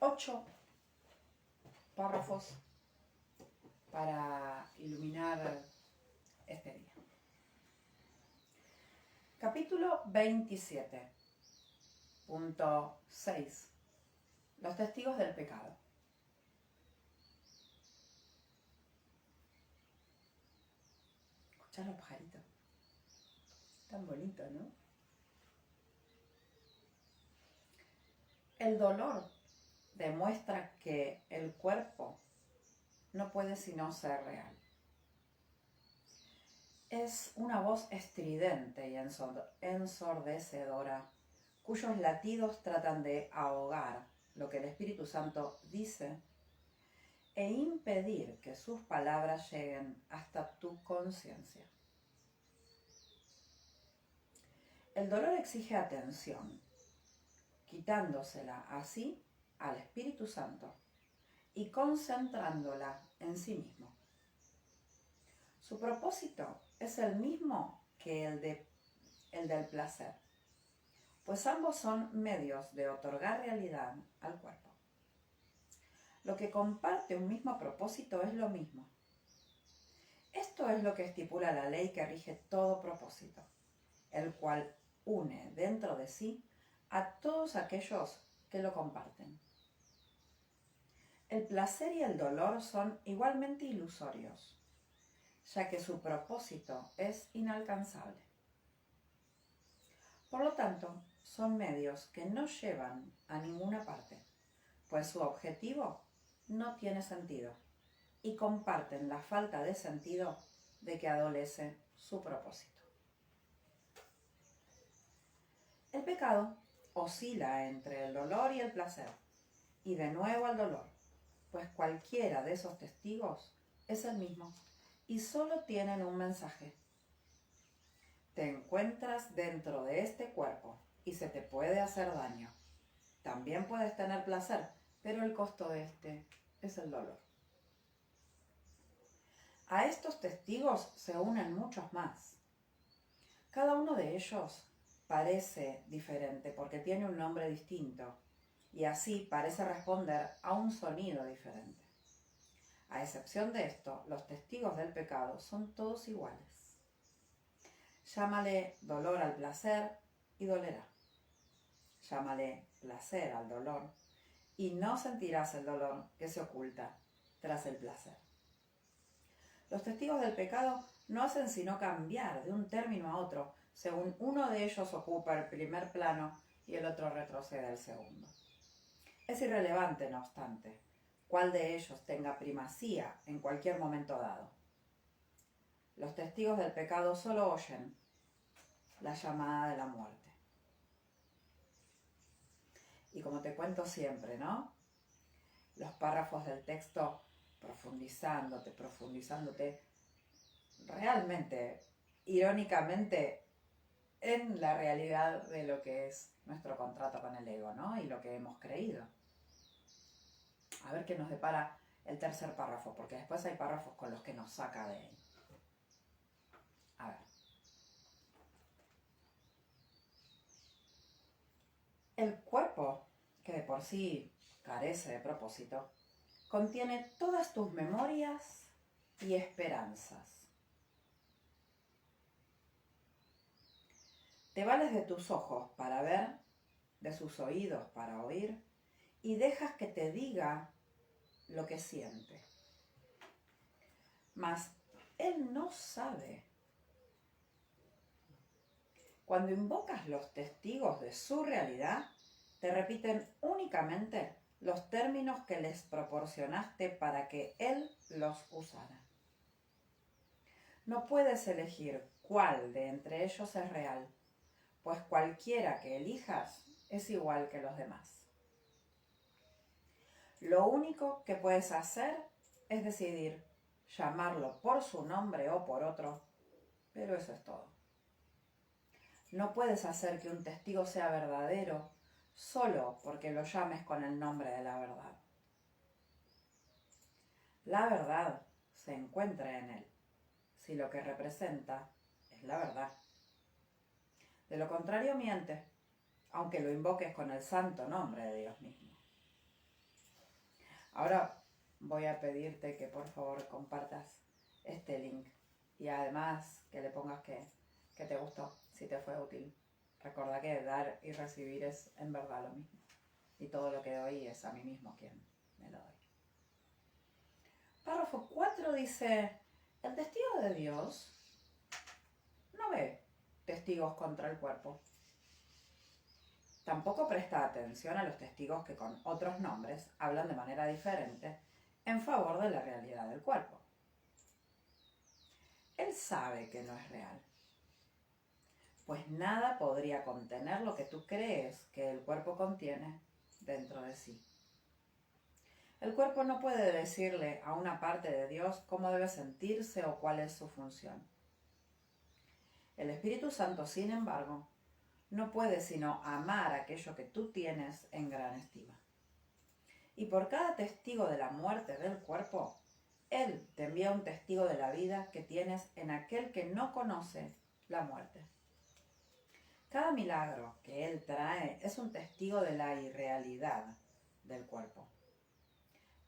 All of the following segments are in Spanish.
8 párrafos para iluminar este día. Capítulo 27, punto 6. Los testigos del pecado. Escuchar los pajaritos. Tan bonito, ¿no? El dolor demuestra que el cuerpo no puede sino ser real. Es una voz estridente y ensordecedora, cuyos latidos tratan de ahogar lo que el Espíritu Santo dice e impedir que sus palabras lleguen hasta tu conciencia. El dolor exige atención, quitándosela así al Espíritu Santo y concentrándola en sí mismo. Su propósito es el mismo que el del placer, pues ambos son medios de otorgar realidad al cuerpo. Lo que comparte un mismo propósito es lo mismo. Esto es lo que estipula la ley que rige todo propósito, el cual une dentro de sí a todos aquellos que lo comparten. El placer y el dolor son igualmente ilusorios, ya que su propósito es inalcanzable. Por lo tanto, son medios que no llevan a ninguna parte, pues su objetivo no tiene sentido y comparten la falta de sentido de que adolece su propósito. El pecado oscila entre el dolor y el placer, y de nuevo el dolor, pues cualquiera de esos testigos es el mismo y solo tienen un mensaje. Te encuentras dentro de este cuerpo y se te puede hacer daño. También puedes tener placer, pero el costo de este es el dolor. A estos testigos se unen muchos más. Cada uno de ellos parece diferente porque tiene un nombre distinto y así parece responder a un sonido diferente. A excepción de esto, los testigos del pecado son todos iguales. Llámale dolor al placer y dolerá. Llámale placer al dolor y no sentirás el dolor que se oculta tras el placer. Los testigos del pecado no hacen sino cambiar de un término a otro según uno de ellos ocupa el primer plano y el otro retrocede al segundo. Es irrelevante, no obstante, cuál de ellos tenga primacía en cualquier momento dado. Los testigos del pecado solo oyen la llamada de la muerte. Y como te cuento siempre, ¿no? Los párrafos del texto profundizándote, realmente, irónicamente, en la realidad de lo que es nuestro contrato con el ego, ¿no? Y lo que hemos creído. A ver qué nos depara el tercer párrafo, porque después hay párrafos con los que nos saca de ahí. A ver. El cuerpo, que de por sí carece de propósito, contiene todas tus memorias y esperanzas. Te vales de tus ojos para ver, de sus oídos para oír, y dejas que te diga lo que siente. Mas él no sabe. Cuando invocas los testigos de su realidad, te repiten únicamente los términos que les proporcionaste para que él los usara. No puedes elegir cuál de entre ellos es real, pues cualquiera que elijas es igual que los demás. Lo único que puedes hacer es decidir llamarlo por su nombre o por otro, pero eso es todo. No puedes hacer que un testigo sea verdadero solo porque lo llames con el nombre de la verdad. La verdad se encuentra en él, si lo que representa es la verdad. De lo contrario miente, aunque lo invoques con el santo nombre de Dios mismo. Ahora voy a pedirte que por favor compartas este link y además que le pongas que te gustó, si te fue útil. Recuerda que dar y recibir es en verdad lo mismo. Y todo lo que doy es a mí mismo quien me lo doy. Párrafo 4 dice, el testigo de Dios no ve testigos contra el cuerpo. Tampoco presta atención a los testigos que con otros nombres hablan de manera diferente en favor de la realidad del cuerpo. Él sabe que no es real, pues nada podría contener lo que tú crees que el cuerpo contiene dentro de sí. El cuerpo no puede decirle a una parte de Dios cómo debe sentirse o cuál es su función. El Espíritu Santo, sin embargo, no puede sino amar aquello que tú tienes en gran estima. Y por cada testigo de la muerte del cuerpo, Él te envía un testigo de la vida que tienes en aquel que no conoce la muerte. Cada milagro que Él trae es un testigo de la irrealidad del cuerpo.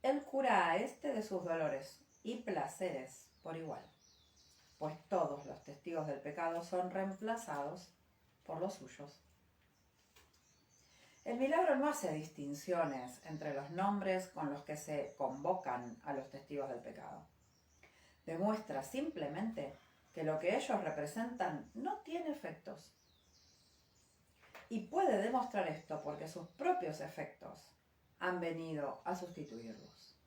Él cura a éste de sus dolores y placeres por igual, pues todos los testigos del pecado son reemplazados por los suyos. El milagro no hace distinciones entre los nombres con los que se convocan a los testigos del pecado. Demuestra simplemente que lo que ellos representan no tiene efectos. Y puede demostrar esto porque sus propios efectos han venido a sustituirlos.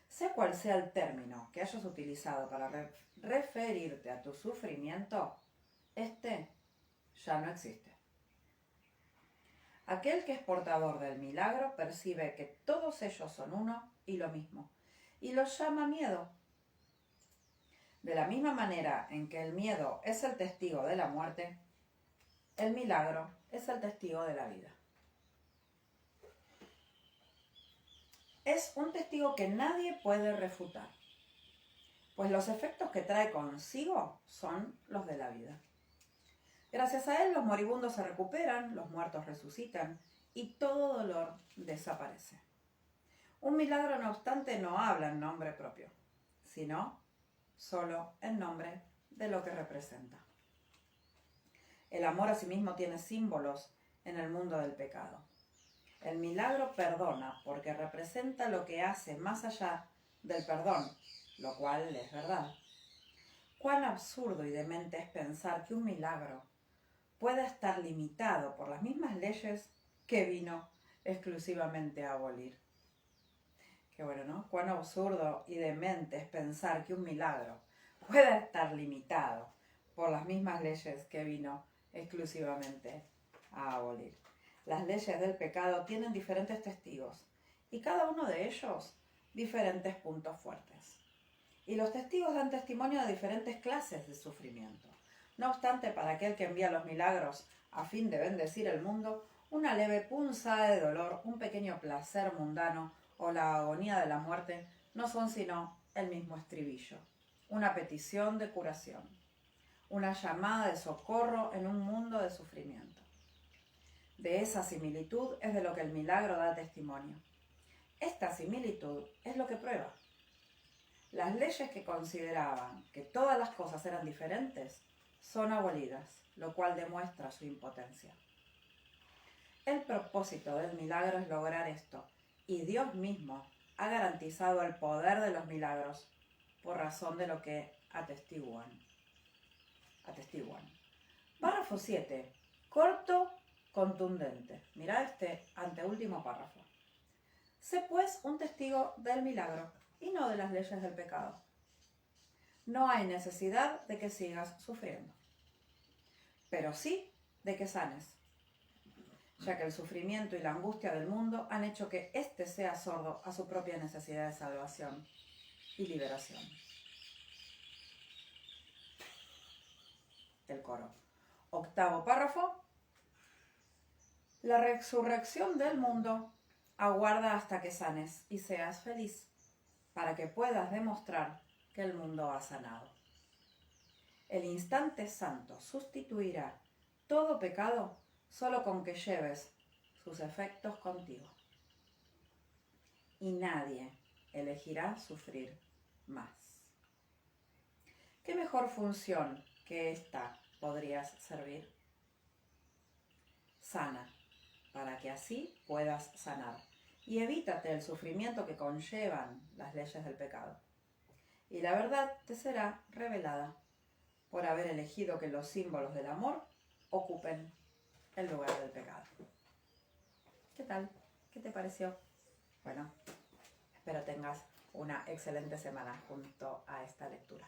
Sea cual sea el término que hayas utilizado para referirte a tu sufrimiento, este ya no existe. Aquel que es portador del milagro percibe que todos ellos son uno y lo mismo, y los llama miedo. De la misma manera en que el miedo es el testigo de la muerte, el milagro es el testigo de la vida. Es un testigo que nadie puede refutar, pues los efectos que trae consigo son los de la vida. Gracias a él los moribundos se recuperan, los muertos resucitan y todo dolor desaparece. Un milagro, no obstante, no habla en nombre propio, sino solo en nombre de lo que representa. El amor a sí mismo tiene símbolos en el mundo del pecado. El milagro perdona porque representa lo que hace más allá del perdón, lo cual es verdad. Cuán absurdo y demente es pensar que un milagro pueda estar limitado por las mismas leyes que vino exclusivamente a abolir. Qué bueno, ¿no? Cuán absurdo y demente es pensar que un milagro pueda estar limitado por las mismas leyes que vino exclusivamente a abolir. Las leyes del pecado tienen diferentes testigos y cada uno de ellos diferentes puntos fuertes. Y los testigos dan testimonio de diferentes clases de sufrimiento. No obstante, para aquel que envía los milagros a fin de bendecir el mundo, una leve punzada de dolor, un pequeño placer mundano o la agonía de la muerte no son sino el mismo estribillo, una petición de curación, una llamada de socorro en un mundo de sufrimiento. De esa similitud es de lo que el milagro da testimonio. Esta similitud es lo que prueba. Las leyes que consideraban que todas las cosas eran diferentes son abolidas, lo cual demuestra su impotencia. El propósito del milagro es lograr esto, y Dios mismo ha garantizado el poder de los milagros por razón de lo que atestiguan. Párrafo 7. Corto, contundente. Mirá este anteúltimo párrafo. Sé pues un testigo del milagro y no de las leyes del pecado. No hay necesidad de que sigas sufriendo, pero sí de que sanes, ya que el sufrimiento y la angustia del mundo han hecho que éste sea sordo a su propia necesidad de salvación y liberación. El coro. Octavo párrafo. La resurrección del mundo aguarda hasta que sanes y seas feliz, para que puedas demostrar que el mundo ha sanado. El instante santo sustituirá todo pecado solo con que lleves sus efectos contigo. y nadie elegirá sufrir más. ¿Qué mejor función que esta podrías servir? Sana, para que así puedas sanar. Y evítate el sufrimiento que conllevan las leyes del pecado. Y la verdad te será revelada por haber elegido que los símbolos del amor ocupen el lugar del pecado. ¿Qué tal? ¿Qué te pareció? Bueno, espero tengas una excelente semana junto a esta lectura.